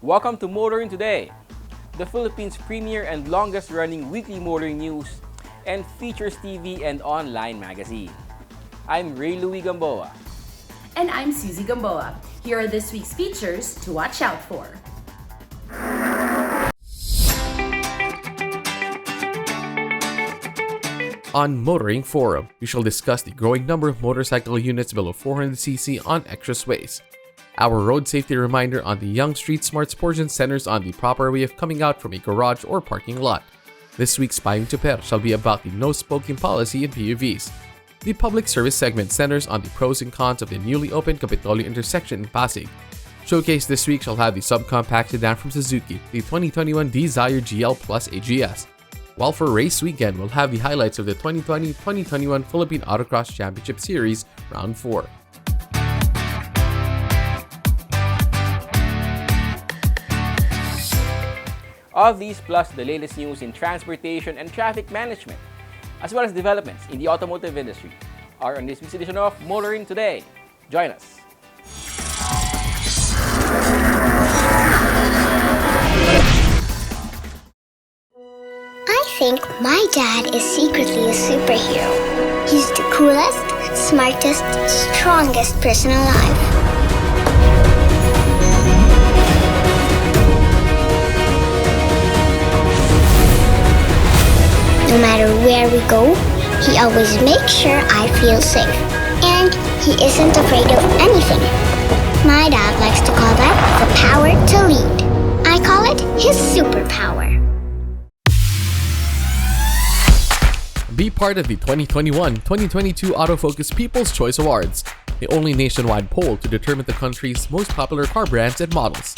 Welcome to Motoring Today, the Philippines' premier and longest-running weekly motoring news and features TV and online magazine. I'm Ray Louie Gamboa. And I'm Susie Gamboa. Here are this week's features to watch out for. On Motoring Forum, we shall discuss the growing number of motorcycle units below 400cc on expressways. Our road safety reminder on the Young Street Smart portion centers on the proper way of coming out from a garage or parking lot. This week's Payong Tuper shall be about the no-smoking policy in PUVs. The public service segment centers on the pros and cons of the newly opened Capitolio intersection in Pasig. Showcase this week shall have the subcompact sedan from Suzuki, the 2021 Dzire GL Plus AGS. While for race weekend, we'll have the highlights of the 2020-2021 Philippine Autocross Championship Series Round 4. All these plus the latest news in transportation and traffic management, as well as developments in the automotive industry, are on this week's edition of Motoring Today. Join us. I think my dad is secretly a superhero. He's the coolest, smartest, strongest person alive. No matter where we go, he always makes sure I feel safe. And he isn't afraid of anything. My dad likes to call that the power to lead. I call it his superpower. Be part of the 2021-2022 Autofocus People's Choice Awards, the only nationwide poll to determine the country's most popular car brands and models.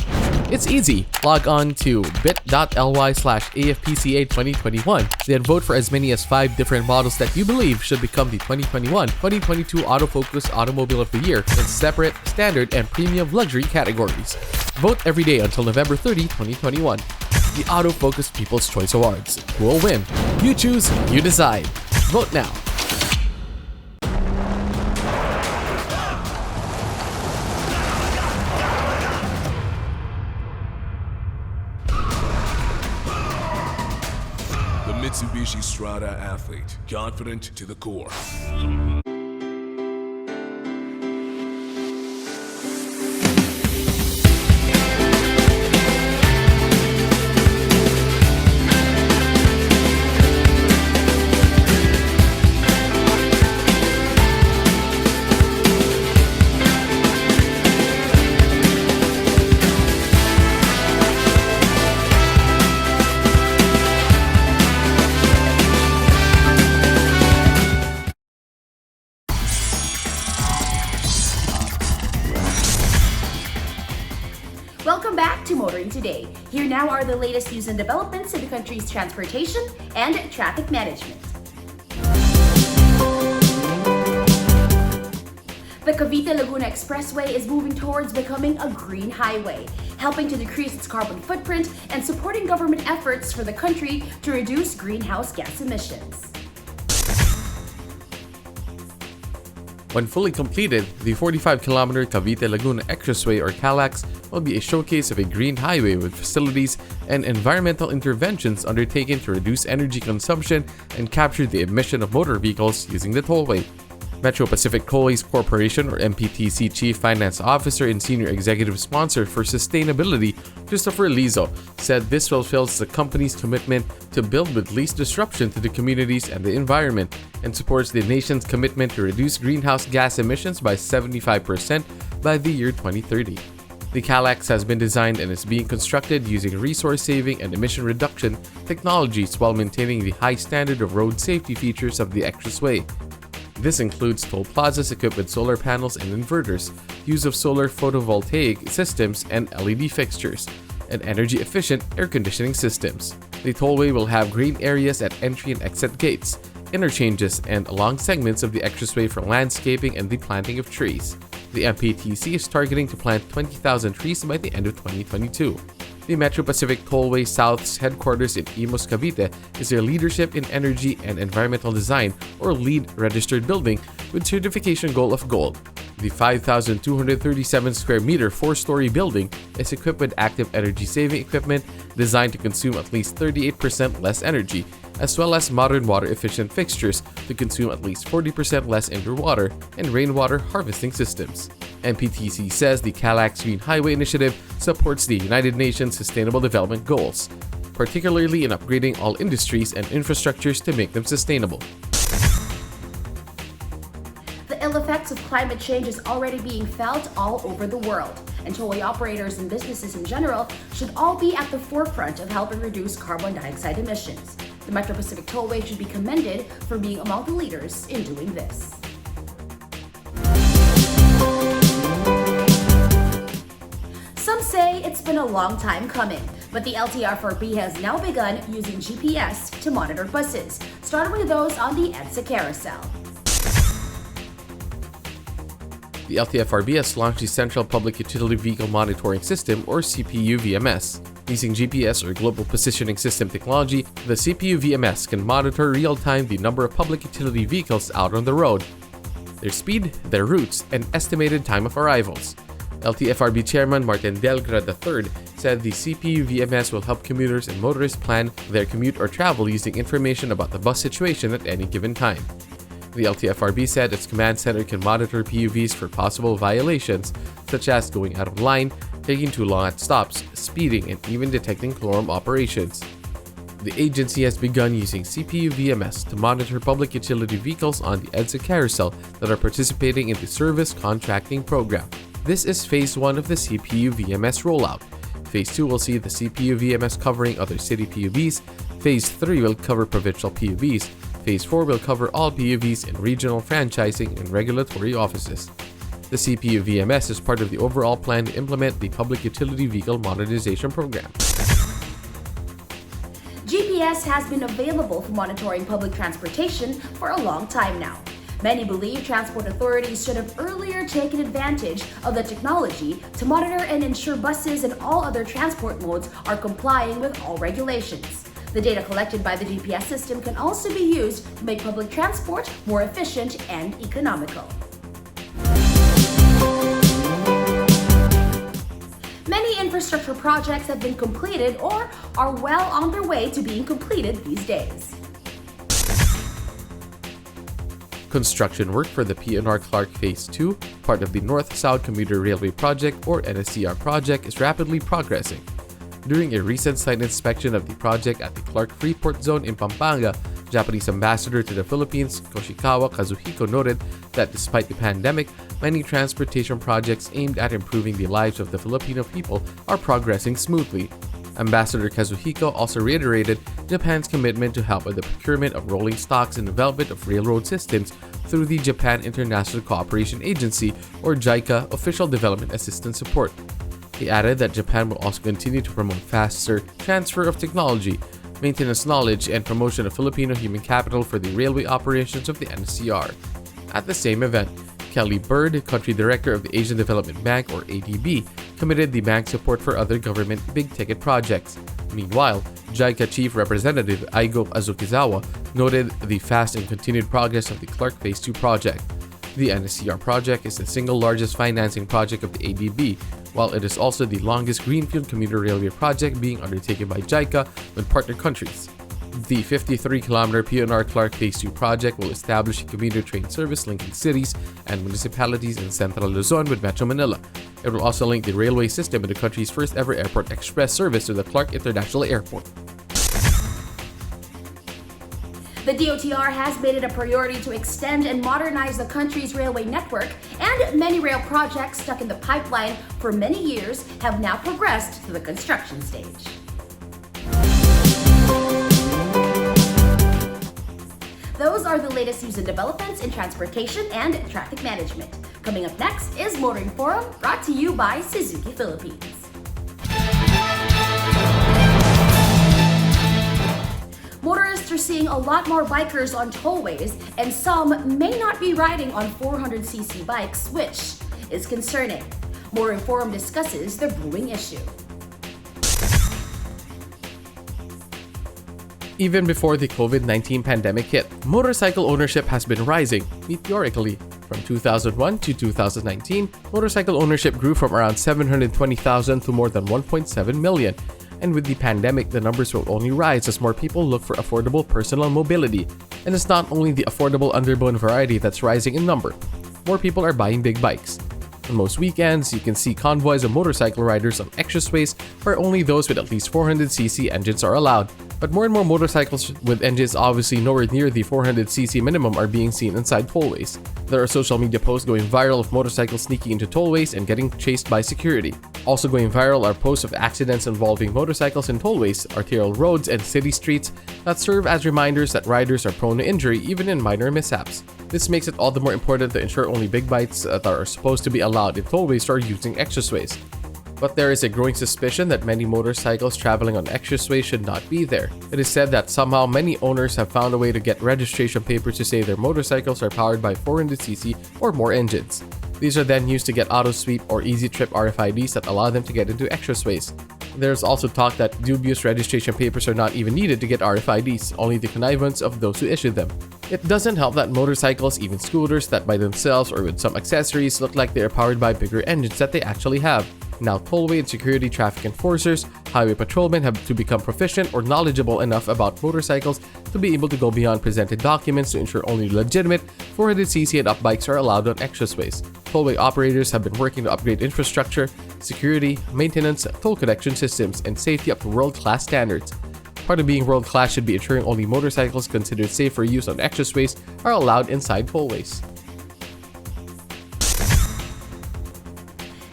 It's easy. Log on to bit.ly/AFPCA2021, then vote for as many as 5 different models that you believe should become the 2021-2022 Autofocus Automobile of the Year in separate, standard, and premium luxury categories. Vote every day until November 30, 2021. The Autofocus People's Choice Awards. Who will win? You choose, you decide. Vote now. The Mitsubishi Strada Athlete, confident to the core. Welcome back to Motoring Today. Here now are the latest news and developments in the country's transportation and traffic management. The Cavite-Laguna Expressway is moving towards becoming a green highway, helping to decrease its carbon footprint and supporting government efforts for the country to reduce greenhouse gas emissions. When fully completed, the 45-kilometer Cavite-Laguna Expressway, or CALAX, will be a showcase of a green highway with facilities and environmental interventions undertaken to reduce energy consumption and capture the emission of motor vehicles using the tollway. Metro Pacific Tollways Corporation, or MPTC Chief Finance Officer and Senior Executive Sponsor for Sustainability, Christopher Lizo, said this fulfills the company's commitment to build with least disruption to the communities and the environment and supports the nation's commitment to reduce greenhouse gas emissions by 75% by the year 2030. The CALAX has been designed and is being constructed using resource-saving and emission reduction technologies while maintaining the high standard of road safety features of the expressway. This includes toll plazas equipped with solar panels and inverters, use of solar photovoltaic systems and LED fixtures, and energy-efficient air conditioning systems. The tollway will have green areas at entry and exit gates, interchanges, and along segments of the expressway for landscaping and the planting of trees. The MPTC is targeting to plant 20,000 trees by the end of 2022. The Metro Pacific Tollway South's headquarters in Imus, Cavite is their Leadership in Energy and Environmental Design or LEED registered building with certification goal of gold. The 5,237 square meter 4-story building is equipped with active energy saving equipment designed to consume at least 38% less energy, as well as modern water efficient fixtures to consume at least 40% less indoor water and rainwater harvesting systems. MPTC says the Calax Green Highway Initiative supports the United Nations Sustainable Development Goals, particularly in upgrading all industries and infrastructures to make them sustainable. The ill effects of climate change is already being felt all over the world, and tollway operators and businesses in general should all be at the forefront of helping reduce carbon dioxide emissions. The Metro Pacific Tollway should be commended for being among the leaders in doing this. Some say it's been a long time coming, but the LTFRB has now begun using GPS to monitor buses, starting with those on the EDSA carousel. The LTFRB has launched the Central Public Utility Vehicle Monitoring System or CPU-VMS. Using GPS or Global Positioning System technology, the CPU-VMS can monitor real-time the number of public utility vehicles out on the road, their speed, their routes, and estimated time of arrivals. LTFRB Chairman Martin Delgra III said the CPU-VMS will help commuters and motorists plan their commute or travel using information about the bus situation at any given time. The LTFRB said its command center can monitor PUVs for possible violations, such as going out of line, taking too long at stops, speeding, and even detecting quorum operations. The agency has begun using CPU-VMS to monitor public utility vehicles on the EDSA carousel that are participating in the service contracting program. This is Phase 1 of the CPU-VMS rollout. Phase 2 will see the CPU-VMS covering other city PUVs. Phase 3 will cover provincial PUVs. Phase 4 will cover all PUVs in regional franchising and regulatory offices. The CPU-VMS is part of the overall plan to implement the Public Utility Vehicle Modernization Program. GPS has been available for monitoring public transportation for a long time now. Many believe transport authorities should have earlier taken advantage of the technology to monitor and ensure buses and all other transport modes are complying with all regulations. The data collected by the GPS system can also be used to make public transport more efficient and economical. Many infrastructure projects have been completed or are well on their way to being completed these days. Construction work for the P&R Clark Phase 2, part of the North-South Commuter Railway Project or NSCR project, is rapidly progressing. During a recent site inspection of the project at the Clark Freeport Zone in Pampanga, Japanese ambassador to the Philippines, Koshikawa Kazuhiko, noted that despite the pandemic, many transportation projects aimed at improving the lives of the Filipino people are progressing smoothly. Ambassador Kazuhiko also reiterated Japan's commitment to help with the procurement of rolling stocks and development of railroad systems through the Japan International Cooperation Agency or JICA Official Development Assistance Support. He added that Japan will also continue to promote faster transfer of technology, maintenance knowledge, and promotion of Filipino human capital for the railway operations of the NSCR. At the same event, Kelly Bird, Country Director of the Asian Development Bank or ADB, committed the bank's support for other government big-ticket projects. Meanwhile, JICA Chief Representative Aigo Azukizawa noted the fast and continued progress of the Clark Phase 2 project. The NSCR project is the single largest financing project of the ADB, while it is also the longest greenfield commuter railway project being undertaken by JICA with partner countries. The 53-kilometer P&R Clark Phase 2 project will establish a commuter train service linking cities and municipalities in central Luzon with Metro Manila. It will also link the railway system with the country's first ever airport express service to the Clark International Airport. The DOTR has made it a priority to extend and modernize the country's railway network, and many rail projects stuck in the pipeline for many years have now progressed to the construction stage. Those are the latest news and developments in transportation and traffic management. Coming up next is Motoring Forum, brought to you by Suzuki Philippines. Motorists are seeing a lot more bikers on tollways, and some may not be riding on 400cc bikes, which is concerning. Motoring Forum discusses the brewing issue. Even before the COVID-19 pandemic hit, motorcycle ownership has been rising meteorically. From 2001 to 2019, motorcycle ownership grew from around 720,000 to more than 1.7 million. And with the pandemic, the numbers will only rise as more people look for affordable personal mobility. And it's not only the affordable underbone variety that's rising in number. More people are buying big bikes. On most weekends, you can see convoys of motorcycle riders on expressways where only those with at least 400cc engines are allowed. But more and more motorcycles with engines obviously nowhere near the 400cc minimum are being seen inside tollways. There are social media posts going viral of motorcycles sneaking into tollways and getting chased by security. Also going viral are posts of accidents involving motorcycles in tollways, arterial roads, and city streets that serve as reminders that riders are prone to injury even in minor mishaps. This makes it all the more important to ensure only big bikes that are supposed to be allowed in tollways are using expressways. But there is a growing suspicion that many motorcycles traveling on expressways should not be there. It is said that somehow many owners have found a way to get registration papers to say their motorcycles are powered by 400cc or more engines. These are then used to get auto sweep or easy trip RFIDs that allow them to get into expressways. There's also talk that dubious registration papers are not even needed to get RFIDs, only the connivance of those who issue them. It doesn't help that motorcycles, even scooters that by themselves or with some accessories look like they are powered by bigger engines that they actually have. Now tollway and security traffic enforcers, highway patrolmen have to become proficient or knowledgeable enough about motorcycles to be able to go beyond presented documents to ensure only legitimate 400cc and up bikes are allowed on expressways. Tollway operators have been working to upgrade infrastructure, security, maintenance, toll collection systems, and safety up to world-class standards. Part of being world-class should be ensuring only motorcycles considered safe for use on expressways are allowed inside tollways.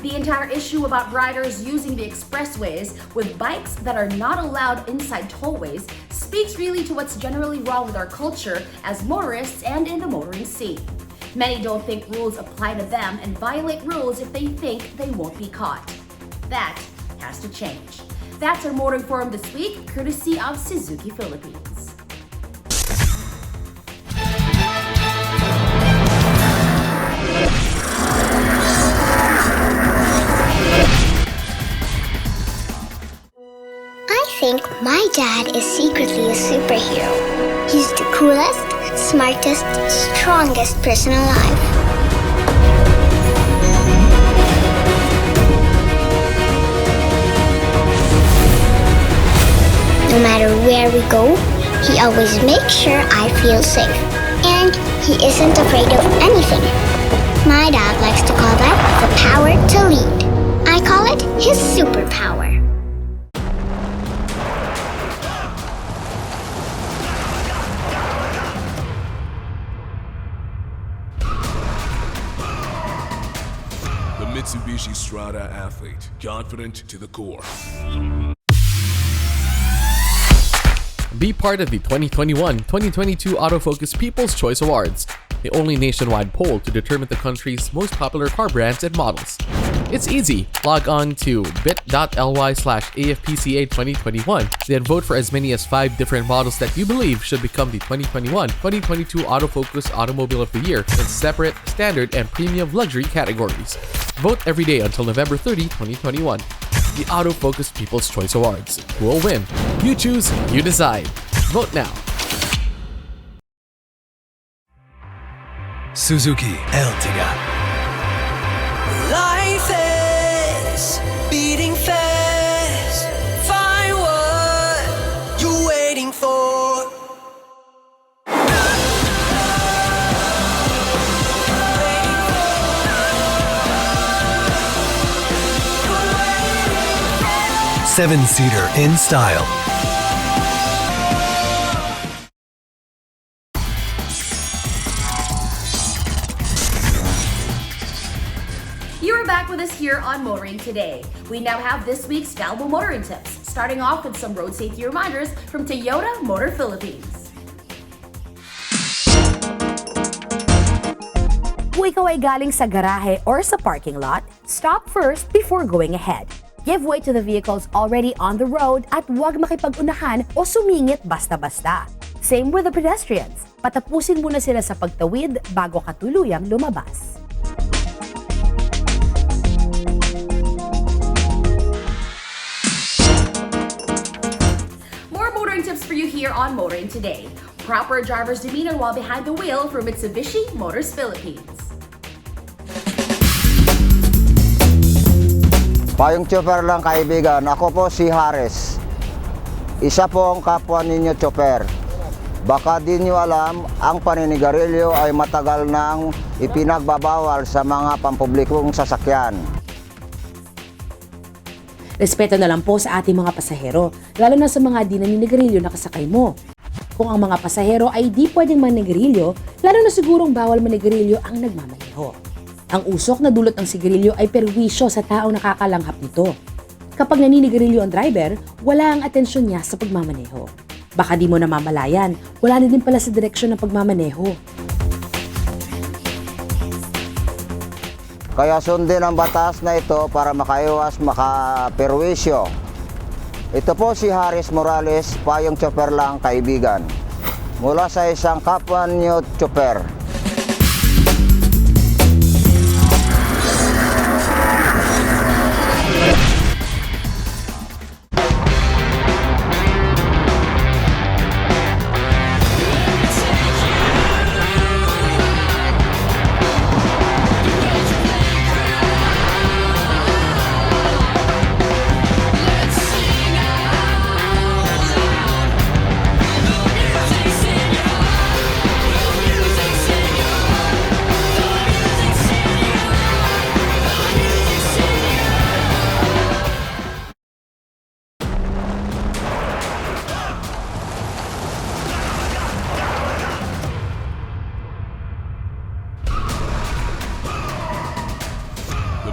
The entire issue about riders using the expressways with bikes that are not allowed inside tollways speaks really to what's generally wrong with our culture as motorists and in the motoring scene. Many don't think rules apply to them and violate rules if they think they won't be caught. That has to change. That's our Motoring Forum this week, courtesy of Suzuki Philippines. I think my dad is secretly a superhero. He's the coolest, smartest, strongest person alive. No matter where we go, he always makes sure I feel safe. And he isn't afraid of anything. My dad likes to call that the power to lead. I call it his superpower. The Mitsubishi Strada athlete, confident to the core. Be part of the 2021-2022 Autofocus People's Choice Awards, the only nationwide poll to determine the country's most popular car brands and models. It's easy. Log on to bit.ly/AFPCA2021, then vote for as many as 5 different models that you believe should become the 2021-2022 Autofocus Automobile of the Year in separate, standard, and premium luxury categories. Vote every day until November 30, 2021. The Autofocus People's Choice Awards. Who will win? You choose, you decide. Vote now. Suzuki Ertiga. Life is beating fast. Find what you're waiting for. Seven-seater in style. You're back with us here on Motoring Today. We now have this week's valuable motoring tips, starting off with some road safety reminders from Toyota Motor Philippines. Kung ikaw ay galing sa garahe or sa parking lot, stop first before going ahead. Give way to the vehicles already on the road at huwag makipag-unahan o sumingit basta-basta. Same with the pedestrians. Patapusin muna sila sa pagtawid bago ka tuluyang lumabas. More motoring tips for you here on Motoring Today. Proper driver's demeanor while behind the wheel from Mitsubishi Motors Philippines. Payong chopper lang kaibigan, ako po si Hares. Isa pong kapwa ninyo chopper. Baka di nyo alam, ang paninigarilyo ay matagal nang ipinagbabawal sa mga pampublikong sasakyan. Respeto na lang po sa ating mga pasahero, lalo na sa mga di naninigarilyo na kasakay mo. Kung ang mga pasahero ay di pwedeng manigarilyo, lalo na sigurong bawal manigarilyo ang nagmamaneho. Ang usok na dulot ng sigarilyo ay perwisyo sa taong nakakalanghap nito. Kapag naninigarilyo ang driver, wala ang atensyon niya sa pagmamaneho. Baka di mo namamalayan, wala na din pala sa direksyon ng pagmamaneho. Kaya sundin ang batas na ito para makaiwas makaperwisyo. Ito po si Haris Morales, payong chopper lang kaibigan. Mula sa isang kapwa niyo chopper.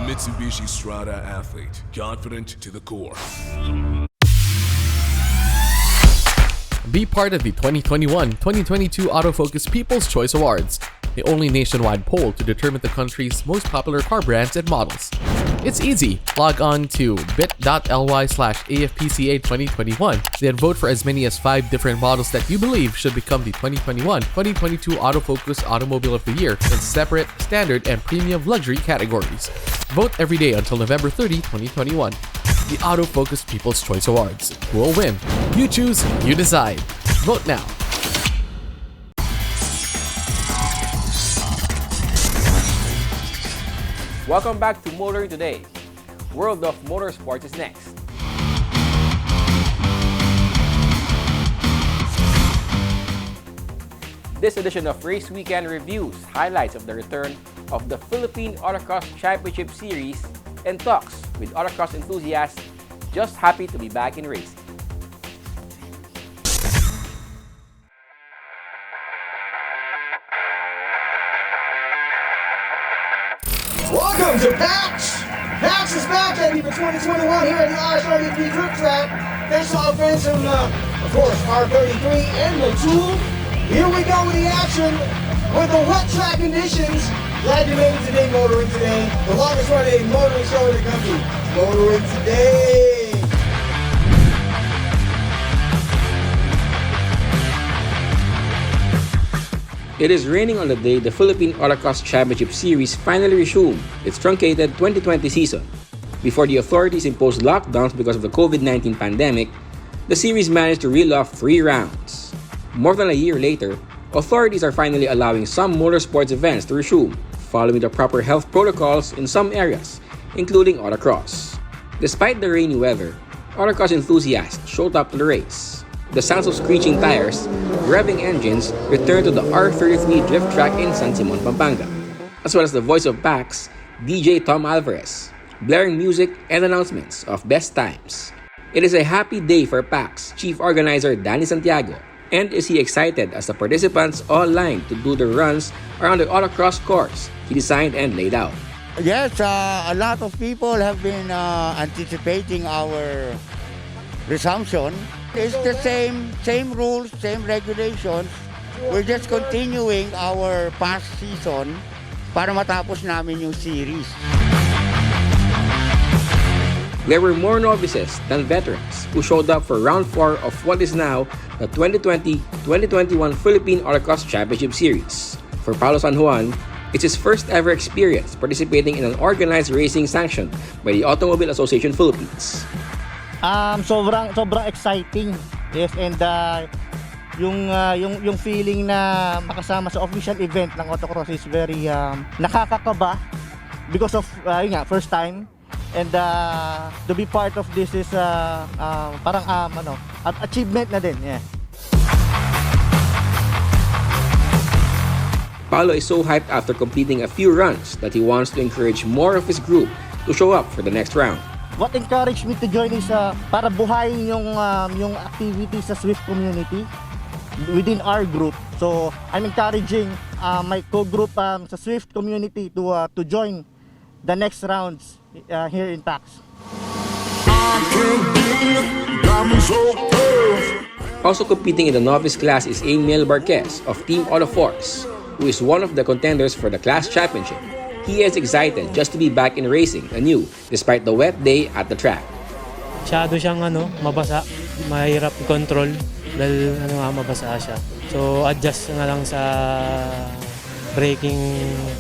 Mitsubishi Strada athlete, confident to the core. Be part of the 2021-2022 Autofocus People's Choice Awards, the only nationwide poll to determine the country's most popular car brands and models. It's easy. Log on to bit.ly/AFPCA2021, then vote for as many as 5 different models that you believe should become the 2021-2022 Autofocus Automobile of the Year in separate, standard, and premium luxury categories. Vote every day until November 30, 2021. The Autofocus People's Choice Awards. Who will win? You choose, you decide. Vote now. Welcome back to Motoring Today. World of Motorsports is next. This edition of Race Weekend reviews highlights of the return of the Philippine Autocross Championship Series and talks with autocross enthusiasts just happy to be back in racing. Welcome to PAX! PAX is back, baby, for 2021 here at the RSRDP Drift Track. Thanks to our friends from, of course, R33 and Motul. Here we go with the action with the wet track conditions. Glad you made it today, Motoring Today. The longest running motoring show in the country. Motoring Today! It is raining on the day the Philippine Autocross Championship Series finally resumed its truncated 2020 season. Before the authorities imposed lockdowns because of the COVID-19 pandemic, the series managed to reel off 3 rounds. More than a year later, authorities are finally allowing some motorsports events to resume, following the proper health protocols in some areas, including autocross. Despite the rainy weather, autocross enthusiasts showed up to the race. The sounds of screeching tires, revving engines returned to the R33 drift track in San Simon, Pampanga, as well as the voice of PAX, DJ Tom Alvarez, blaring music and announcements of best times. It is a happy day for PAX chief organizer Danny Santiago, and is he excited as the participants all lined to do the runs around the autocross course he designed and laid out. Yes, a lot of people have been anticipating our resumption. It's the same rules, same regulations. We're just continuing our past season. para matapos namin yung series. There were more novices than veterans who showed up for round 4 of what is now the 2020-2021 Philippine Autocross Championship Series. For Paulo San Juan, it's his first ever experience participating in an organized racing sanctioned by the Automobile Association Philippines. Sobrang exciting. Yes, and yung feeling na makasama sa official event ng autocross is very nakakakaba because of yun nga, first time. And to be part of this is parang achievement na din. Yeah. Paulo is so hyped after completing a few runs that he wants to encourage more of his group to show up for the next round. What encouraged me to join is para buhayin yung activity sa Swift community within our group. So I'm encouraging my co-group sa Swift community to join the next rounds here in PAX. Also competing in the novice class is Emil Barquez of Team Auto Force, who is one of the contenders for the class championship. He is excited just to be back in racing anew despite the wet day at the track. Masyado siyang mabasa, mahirap i-control dahil mabasa siya. So adjust na lang sa braking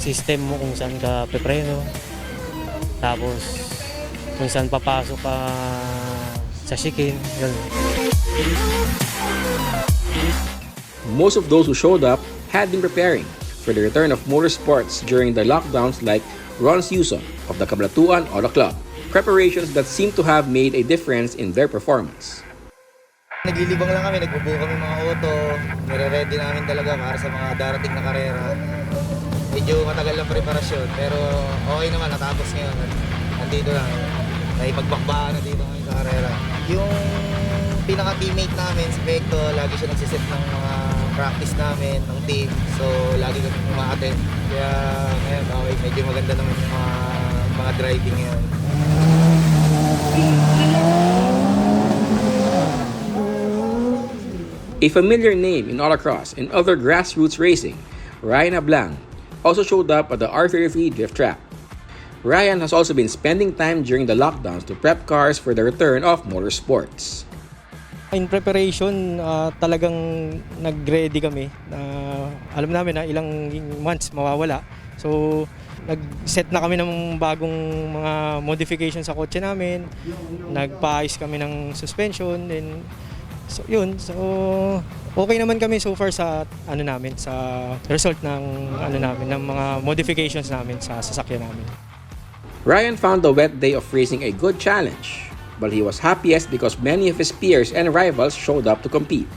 system mo kung saan ka pepreno. Tapos kung saan papasok ka sa chicane. Most of those who showed up had been preparing for the return of motorsports during the lockdowns like Ron Suson of the Cabanatuan Auto Club. Preparations that seem to have made a difference in their performance. Naglilibang lang kami, nagbubuo kami mga auto, nire-ready namin talaga para sa mga darating na karera. Medyo matagal lang preparasyon, pero okay naman, natapos ngayon. Nandito lang, may pagbakbaan na dito ngayon sa karera. Yung pinaka-teammate namin, si Vecto, lagi siya nagsiset ng mga practice namin, ng team. So, lagi kami uma-attend. Kaya ngayon, okay, medyo maganda naman yung mga driving ngayon. A familiar name in autocross and other grassroots racing, Ryan Ablang, also showed up at the R33 drift track. Ryan has also been spending time during the lockdowns to prep cars for the return of motorsports. In preparation, talagang nag-ready kami. Alam namin na ilang months mawawala. So, nag-set na kami ng bagong mga modification sa kotse namin. Nagpa-ayos kami ng suspension. And, so, yun. So, okay naman kami so far sa namin, sa result ng namin, ng mga modifications namin sa sasakyan namin. Ryan found the wet day of racing a good challenge, but he was happiest because many of his peers and rivals showed up to compete.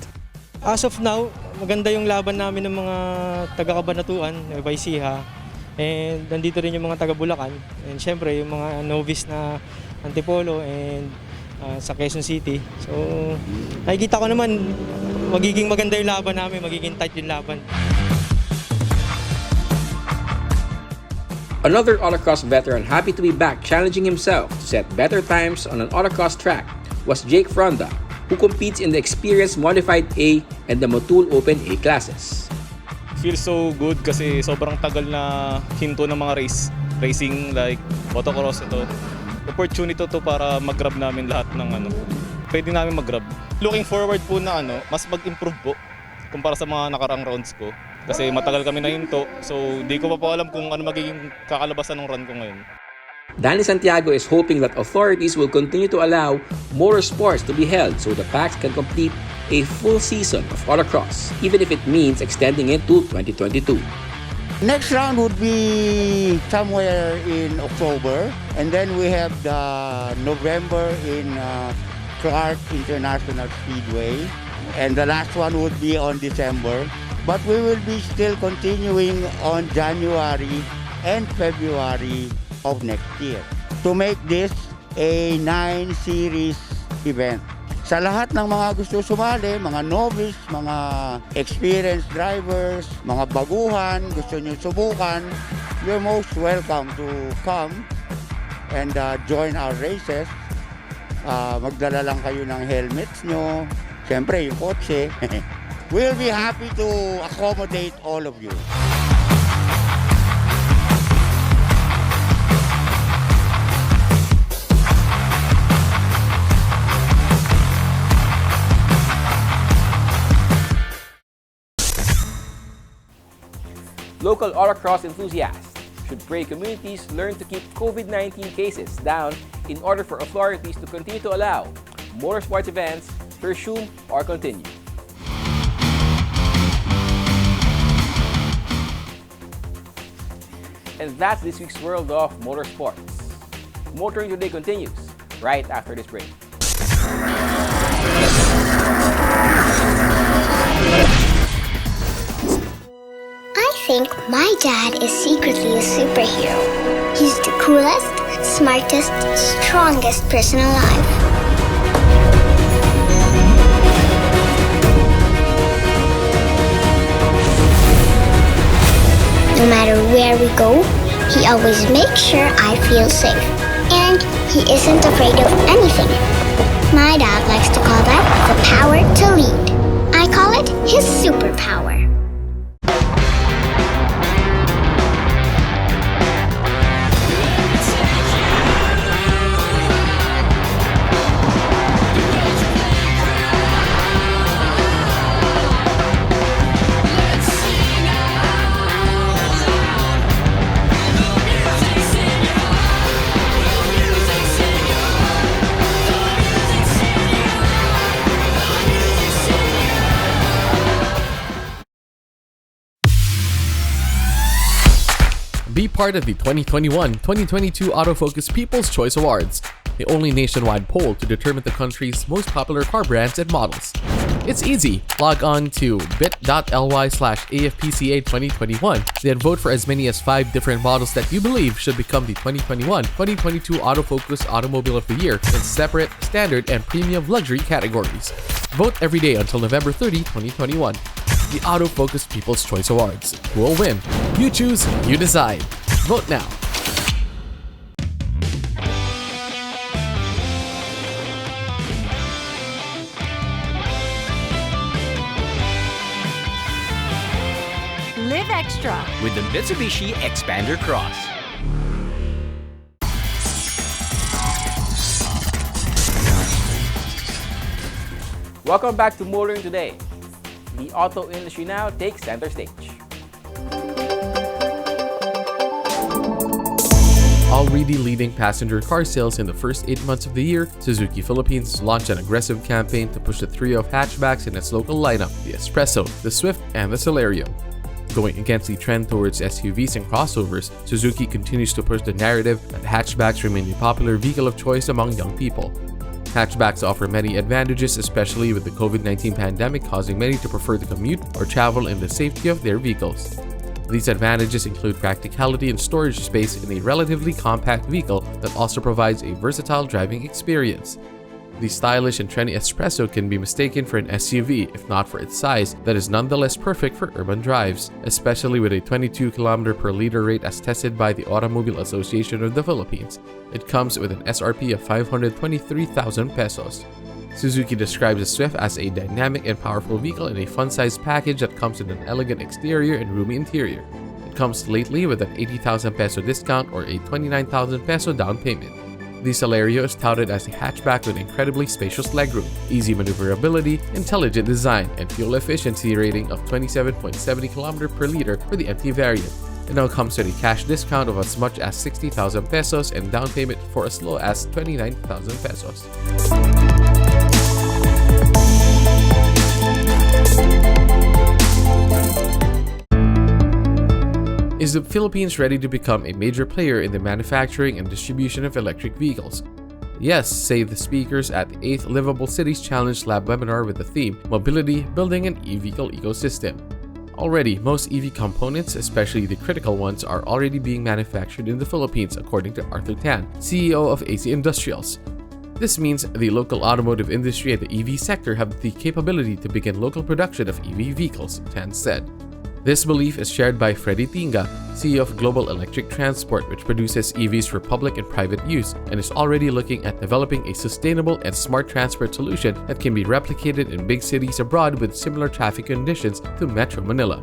As of now, maganda yung laban namin ng mga taga-Cabanatuan, Nueva Ecija, and nandito rin yung mga taga-Bulacan, and syempre yung mga novice na Antipolo and sa Quezon City. So, nakikita ko naman magiging maganda yung laban namin, magiging tight yung laban. Another autocross veteran happy to be back challenging himself to set better times on an autocross track was Jake Fronda, who competes in the Experience Modified A and the Motul Open A classes. Feels so good kasi sobrang tagal na hinto ng mga racing like autocross ito. Opportunity to para mag-grab namin lahat ng pwede namin mag-grab. Looking forward po na mas mag-improve po kumpara sa mga nakarang rounds ko. Kasi matagal kami nahinto, so di ko pa po alam kung ano magiging kakalabasan ng run ko ngayon. Danny Santiago is hoping that authorities will continue to allow motorsports to be held so the PAX can complete a full season of autocross, even if it means extending it to 2022. Next round would be somewhere in October, and then we have the November in Clark International Speedway, and the last one would be on December. But we will be still continuing on January and February of next year to make this a 9-series event. Sa lahat ng mga gusto sumali, mga novice, mga experienced drivers, mga baguhan, gusto nyo subukan, you're most welcome to come and join our races. Magdala lang kayo ng helmets nyo, siyempre yung kotse. We'll be happy to accommodate all of you. Local autocross enthusiasts should pray communities learn to keep COVID-19 cases down in order for authorities to continue to allow motorsports events to resume or continue. And that's this week's World of Motorsports. Motoring Today continues right after this break. I think my dad is secretly a superhero. He's the coolest, smartest, strongest person alive. No matter where we go, he always makes sure I feel safe. And he isn't afraid of anything. My dad likes to call that the power to lead. I call it his superpower. Be part of the 2021-2022 Autofocus People's Choice Awards, the only nationwide poll to determine the country's most popular car brands and models. It's easy. Log on to bit.ly/AFPCA2021, then vote for as many as 5 different models that you believe should become the 2021-2022 Autofocus Automobile of the Year in separate, standard, and premium luxury categories. Vote every day until November 30, 2021. The Autofocus People's Choice Awards. Who will win? You choose, you decide. Vote now. Live extra with the Mitsubishi Xpander Cross. Welcome back to Motoring Today. The auto industry now takes center stage. Already leading passenger car sales in the first 8 months of the year, Suzuki Philippines launched an aggressive campaign to push the trio of hatchbacks in its local lineup, the Espresso, the Swift, and the Celerio. Going against the trend towards SUVs and crossovers, Suzuki continues to push the narrative that hatchbacks remain the popular vehicle of choice among young people. Hatchbacks offer many advantages, especially with the COVID-19 pandemic causing many to prefer to commute or travel in the safety of their vehicles. These advantages include practicality and storage space in a relatively compact vehicle that also provides a versatile driving experience. The stylish and trendy Espresso can be mistaken for an SUV if not for its size, that is nonetheless perfect for urban drives, especially with a 22 km per liter rate as tested by the Automobile Association of the Philippines. It comes with an SRP of 523,000 pesos. Suzuki describes the Swift as a dynamic and powerful vehicle in a fun-sized package that comes with an elegant exterior and roomy interior. It comes lately with an 80,000 peso discount or a 29,000 peso down payment. The Celerio is touted as a hatchback with incredibly spacious legroom, easy maneuverability, intelligent design, and fuel efficiency rating of 27.70 km per liter for the MT variant. It now comes with a cash discount of as much as 60,000 pesos and down payment for as low as 29,000 pesos. Is the Philippines ready to become a major player in the manufacturing and distribution of electric vehicles? Yes, say the speakers at the 8th Livable Cities Challenge Lab webinar with the theme Mobility, Building an E-Vehicle Ecosystem. Already, most EV components, especially the critical ones, are already being manufactured in the Philippines, according to Arthur Tan, CEO of AC Industrials. This means the local automotive industry and the EV sector have the capability to begin local production of EV vehicles, Tan said. This belief is shared by Freddy Tinga, CEO of Global Electric Transport, which produces EVs for public and private use and is already looking at developing a sustainable and smart transport solution that can be replicated in big cities abroad with similar traffic conditions to Metro Manila.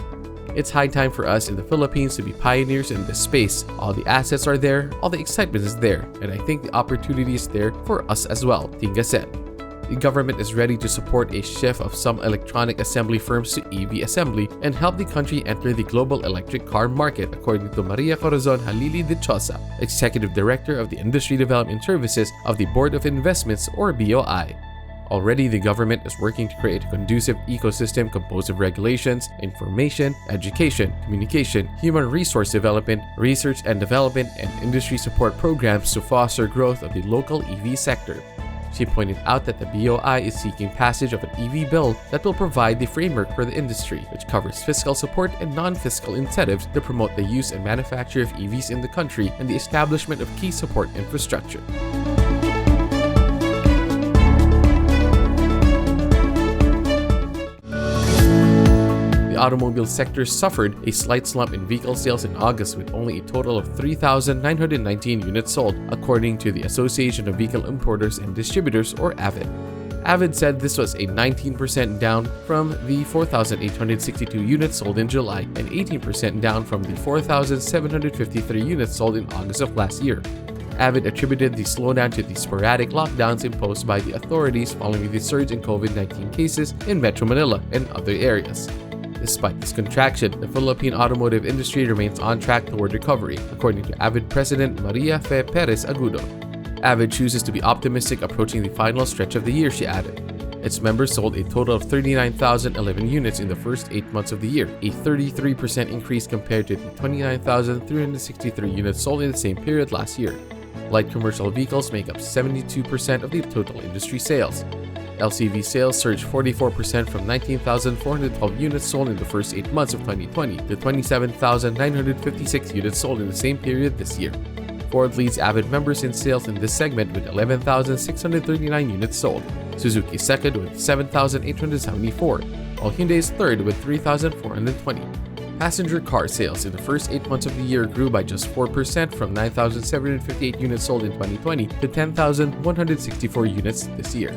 It's high time for us in the Philippines to be pioneers in this space. All the assets are there, all the excitement is there, and I think the opportunity is there for us as well, Tinga said. the government is ready to support a shift of some electronic assembly firms to EV assembly and help the country enter the global electric car market, according to Maria Corazon Halili Dichosa, Executive Director of the Industry Development Services of the Board of Investments, or BOI. Already, the government is working to create a conducive ecosystem composed of regulations, information, education, communication, human resource development, research and development, and industry support programs to foster growth of the local EV sector. She pointed out that the BOI is seeking passage of an EV bill that will provide the framework for the industry, which covers fiscal support and non-fiscal incentives to promote the use and manufacture of EVs in the country and the establishment of key support infrastructure. The automobile sector suffered a slight slump in vehicle sales in August, with only a total of 3,919 units sold, according to the Association of Vehicle Importers and Distributors, or AVID. AVID said this was a 19% down from the 4,862 units sold in July and 18% down from the 4,753 units sold in August of last year. AVID attributed the slowdown to the sporadic lockdowns imposed by the authorities following the surge in COVID-19 cases in Metro Manila and other areas. Despite this contraction, the Philippine automotive industry remains on track toward recovery, according to AVID President Maria Fe Perez Agudo. AVID chooses to be optimistic approaching the final stretch of the year, she added. Its members sold a total of 39,011 units in the first 8 months of the year, a 33% increase compared to the 29,363 units sold in the same period last year. Light commercial vehicles make up 72% of the total industry sales. LCV sales surged 44% from 19,412 units sold in the first 8 months of 2020 to 27,956 units sold in the same period this year. Ford leads AVID members in sales in this segment with 11,639 units sold. Suzuki is second with 7,874, while Hyundai is third with 3,420. Passenger car sales in the first 8 months of the year grew by just 4% from 9,758 units sold in 2020 to 10,164 units this year.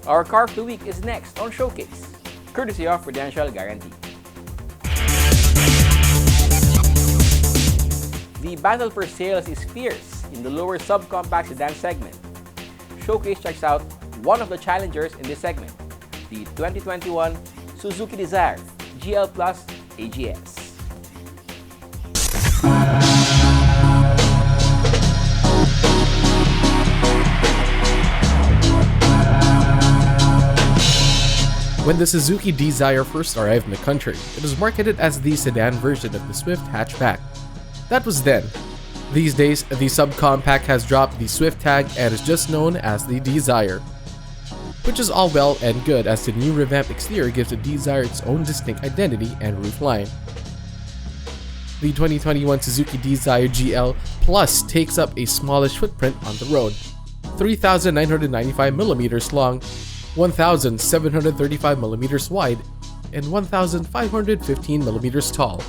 Our Car of the Week is next on Showcase, courtesy of Prudential Guarantee. The battle for sales is fierce in the lower subcompact sedan segment. Showcase checks out one of the challengers in this segment, the 2021 Suzuki Dzire GL Plus AGS. When the Suzuki Dzire first arrived in the country, it was marketed as the sedan version of the Swift hatchback. That was then. These days, the subcompact has dropped the Swift tag and is just known as the Dzire. Which is all well and good, as the new revamped exterior gives the Dzire its own distinct identity and roofline. The 2021 Suzuki Dzire GL Plus takes up a smallish footprint on the road, 3,995mm long, 1,735mm wide, and 1,515mm tall.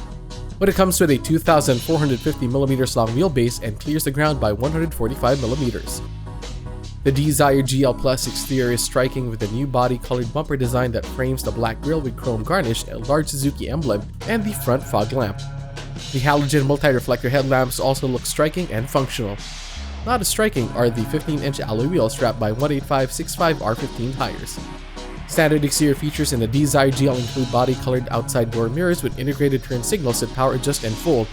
But it comes with a 2,450mm long wheelbase and clears the ground by 145mm. The Dzire GL Plus exterior is striking with a new body-colored bumper design that frames the black grille with chrome garnish, a large Suzuki emblem, and the front fog lamp. The halogen multi-reflector headlamps also look striking and functional. Not as striking are the 15-inch alloy wheels strapped by 185/65 R15 tires. Standard exterior features in the Dzire GL include body-colored outside door mirrors with integrated turn signals that power adjust and fold,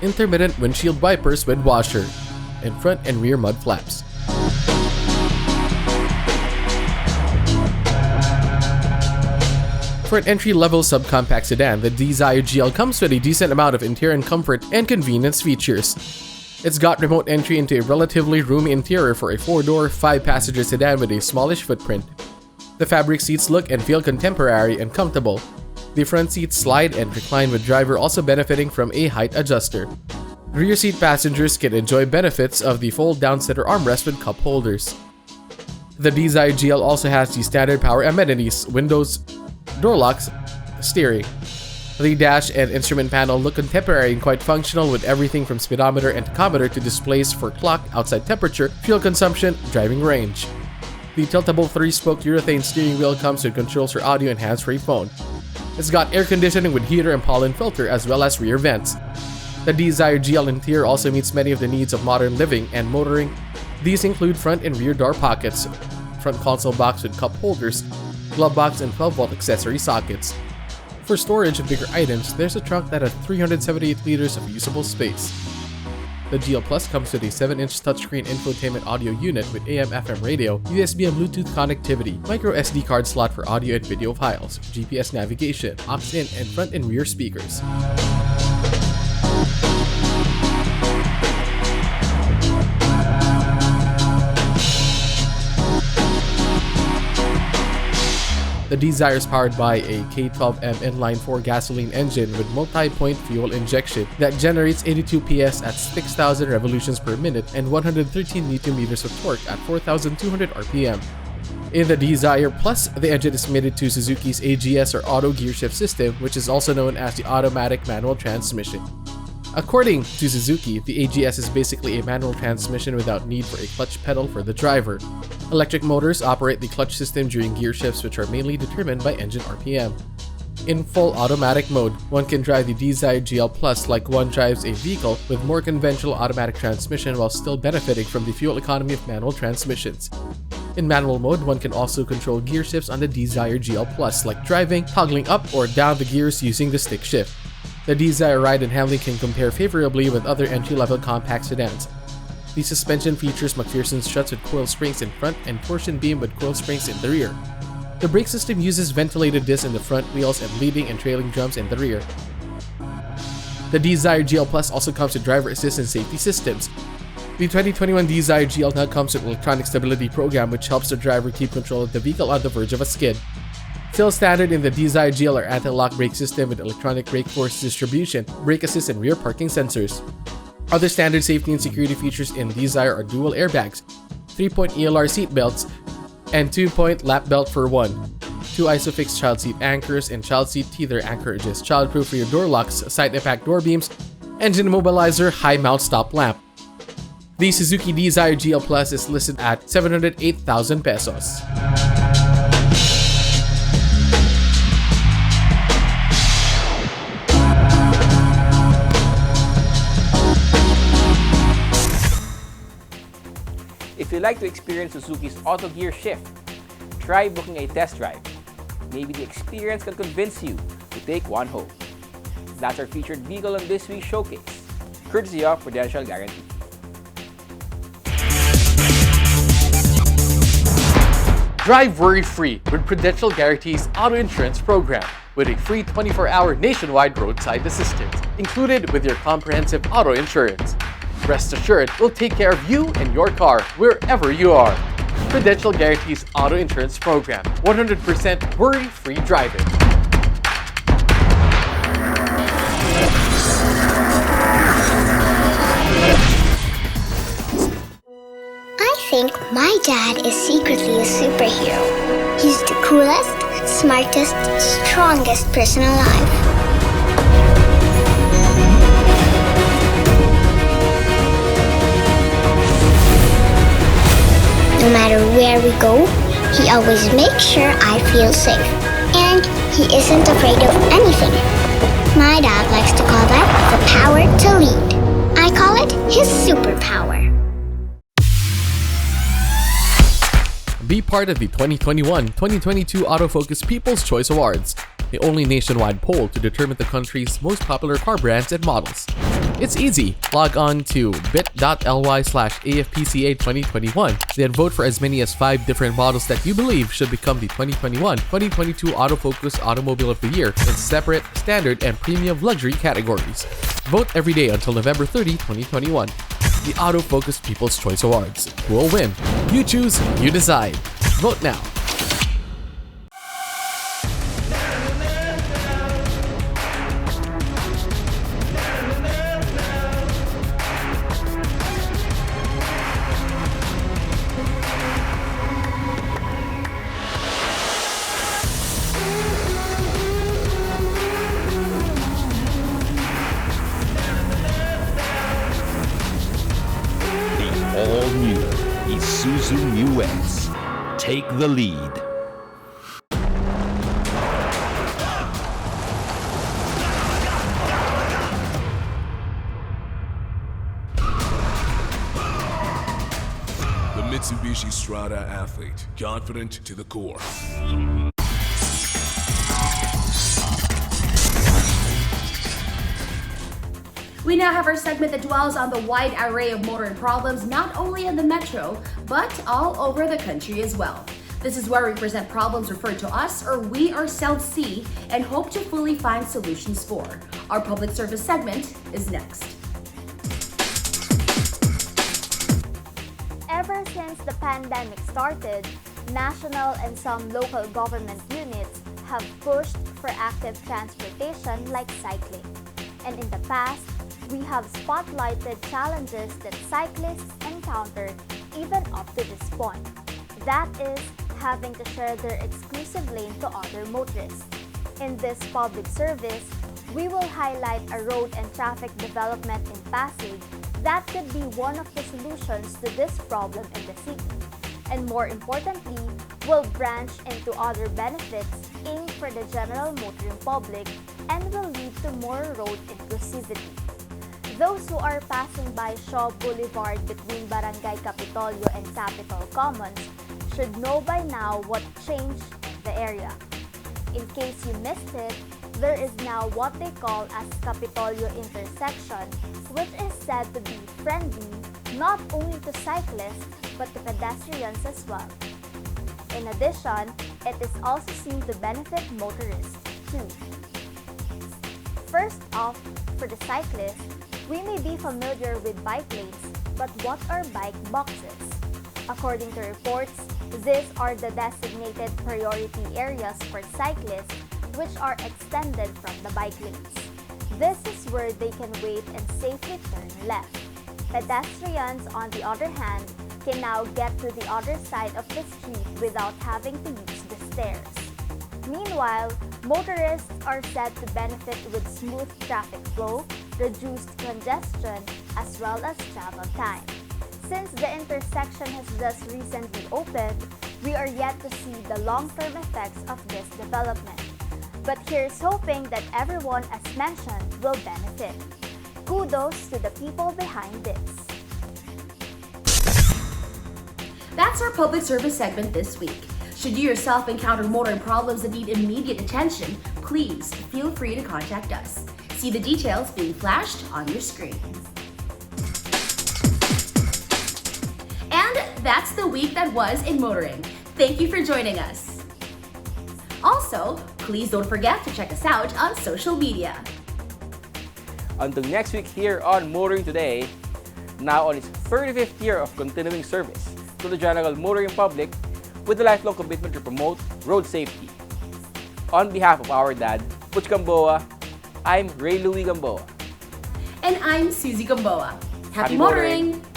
intermittent windshield wipers with washer, and front and rear mud flaps. For an entry-level subcompact sedan, the Dzire GL comes with a decent amount of interior comfort and convenience features. It's got remote entry into a relatively roomy interior for a 4-door, 5-passenger sedan with a smallish footprint. The fabric seats look and feel contemporary and comfortable. The front seats slide and recline with driver also benefiting from a height adjuster. Rear seat passengers can enjoy benefits of the fold-down center armrest with cup holders. The Dzire GL also has the standard power amenities, windows, door locks, steering. The dash and instrument panel look contemporary and quite functional, with everything from speedometer and tachometer to displays for clock, outside temperature, fuel consumption, driving range. The tiltable 3-spoke urethane steering wheel comes with controls for audio and hands-free phone. It's got air conditioning with heater and pollen filter as well as rear vents. The Dzire GL interior also meets many of the needs of modern living and motoring. These include front and rear door pockets, front console box with cup holders, glove box and 12-volt accessory sockets. For storage of bigger items, there's a trunk that has 378 liters of usable space. The GL Plus comes with a 7-inch touchscreen infotainment audio unit with AM/FM radio, USB and Bluetooth connectivity, micro SD card slot for audio and video files, GPS navigation, aux-in and front and rear speakers. The Dzire is powered by a K12M inline-4 gasoline engine with multi-point fuel injection that generates 82 PS at 6,000 revolutions per minute and 113 Nm of torque at 4,200 RPM. In the Dzire Plus, the engine is mated to Suzuki's AGS or Auto Gearshift system, which is also known as the automatic manual transmission. According to Suzuki, the AGS is basically a manual transmission without need for a clutch pedal for the driver. Electric motors operate the clutch system during gear shifts, which are mainly determined by engine RPM. In full automatic mode, one can drive the Dzire GL Plus like one drives a vehicle with more conventional automatic transmission while still benefiting from the fuel economy of manual transmissions. In manual mode, one can also control gear shifts on the Dzire GL Plus, like driving, toggling up or down the gears using the stick shift. The Dzire ride and handling can compare favorably with other entry-level compact sedans. The suspension features McPherson struts with coil springs in front and torsion beam with coil springs in the rear. The brake system uses ventilated discs in the front wheels and leading and trailing drums in the rear. The Dzire GL Plus also comes with driver assist and safety systems. The 2021 Dzire GL now comes with electronic stability program, which helps the driver keep control of the vehicle on the verge of a skid. Still standard in the Dzire GL are anti-lock brake system with electronic brake force distribution, brake assist and rear parking sensors. Other standard safety and security features in Dzire are dual airbags, 3-point ELR seat belts, and 2-point lap belt for one, 2 ISOFIX child seat anchors and child seat tether anchorages, childproof rear door locks, side impact door beams, engine immobilizer, high mount stop lamp. The Suzuki Dzire GL Plus is listed at 708,000 pesos. If you'd like to experience Suzuki's Auto Gear Shift, try booking a test drive. Maybe the experience can convince you to take one home. That's our featured vehicle on this week's showcase, courtesy of Prudential Guarantee. Drive worry-free with Prudential Guarantee's auto insurance program with a free 24-hour nationwide roadside assistance included with your comprehensive auto insurance. Rest assured, we'll take care of you and your car wherever you are. Prudential Guarantee's auto insurance program, 100% worry-free driving. I think my dad is secretly a superhero. He's the coolest, smartest, strongest person alive. No matter where we go, he always makes sure I feel safe. And he isn't afraid of anything. My dad likes to call that the power to lead. I call it his superpower. Be part of the 2021-2022 Autofocus People's Choice Awards, the only nationwide poll to determine the country's most popular car brands and models. It's easy. Log on to bit.ly/AFPCA2021, then vote for as many as 5 different models that you believe should become the 2021-2022 Autofocus Automobile of the Year in separate, standard, and premium luxury categories. Vote every day until November 30, 2021. The Autofocus People's Choice Awards. Who will win? You choose, you decide. Vote now. All-new Isuzu Mu X. Take the lead. Mitsubishi Strada athlete, confident to the core. We now have our segment that dwells on the wide array of motoring problems not only in the metro, but all over the country as well. This is where we present problems referred to us or we ourselves see and hope to fully find solutions for. Our public service segment is next. Ever since the pandemic started, national and some local government units have pushed for active transportation like cycling. And in the past, we have spotlighted challenges that cyclists encounter even up to this point. That is, having to share their exclusive lane to other motorists. In this public service, we will highlight a road and traffic development in Pasig that could be one of the solutions to this problem in the city. And more importantly, will branch into other benefits aimed for the general motoring public and will lead to more road inclusivity. Those who are passing by Shaw Boulevard between Barangay Capitolio and Capitol Commons should know by now what changed in the area. In case you missed it, there is now what they call as Capitolio intersection, which is said to be friendly not only to cyclists but to pedestrians as well. In addition, it is also seen to benefit motorists too. First off, for the cyclists, we may be familiar with bike lanes, but what are bike boxes? According to reports, these are the designated priority areas for cyclists which are extended from the bike lanes. This is where they can wait and safely turn left. Pedestrians, on the other hand, can now get to the other side of the street without having to use the stairs. Meanwhile, motorists are said to benefit with smooth traffic flow, reduced congestion, as well as travel time. Since the intersection has just recently opened, we are yet to see the long-term effects of this development. But here's hoping that everyone, as mentioned, will benefit. Kudos to the people behind this. That's our public service segment this week. Should you yourself encounter motoring problems that need immediate attention, please feel free to contact us. See the details being flashed on your screen. And that's the week that was in motoring. Thank you for joining us. Also, please don't forget to check us out on social media. Until next week here on Motoring Today, now on its 35th year of continuing service to the general motoring public with a lifelong commitment to promote road safety. On behalf of our dad, Butch Gamboa, I'm Ray Louie Gamboa. And I'm Susie Gamboa. Happy motoring! motoring.